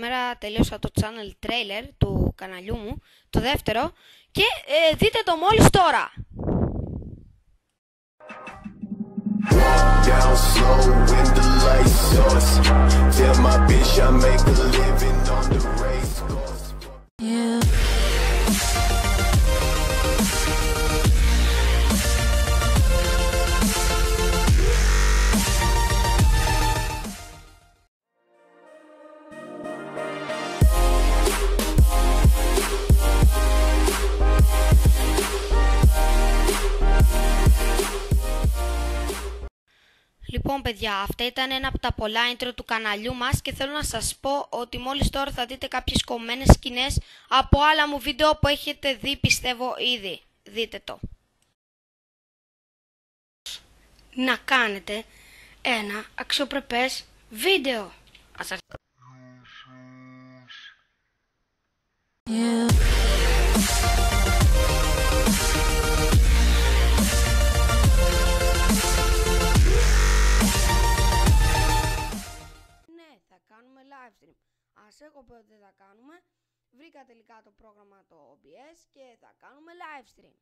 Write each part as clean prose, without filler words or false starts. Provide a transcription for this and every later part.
σήμερα τελείωσα το channel trailer του καναλιού μου, το δεύτερο, και δείτε το μόλις τώρα. Down slow when the lights off. Tell my bitch I make a living on the race course. Yeah. Λοιπόν παιδιά, αυτά ήταν ένα από τα πολλά intro του καναλιού μας και θέλω να σας πω ότι μόλις τώρα θα δείτε κάποιες κομμένες σκηνές από άλλα μου βίντεο που έχετε δει, πιστεύω ήδη. Δείτε το. Να κάνετε ένα αξιοπρεπές βίντεο. Κάνουμε live stream. Ας έχω πει ότι θα κάνουμε. Βρήκα τελικά το πρόγραμμα το OBS και θα κάνουμε live stream.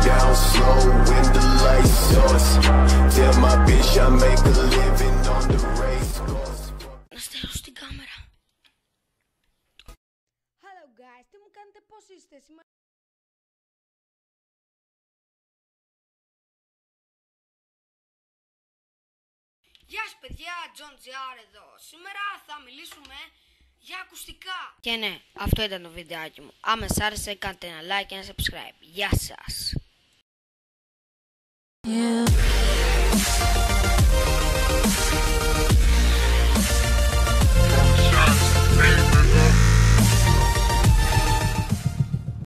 Down slow when the lights off. Tell my bitch I make a living on the race course. Να στέλνω στην κάμερα. Hello guys, τι μου κάνετε, πώς είστε σήμερα? Γεια σας παιδιά, John GR εδώ. Σήμερα θα μιλήσουμε για ακουστικά. Και ναι, αυτό ήταν το βιντεάκι μου. Άμα σας άρεσε κάντε ένα like και ένα subscribe. Γεια σας.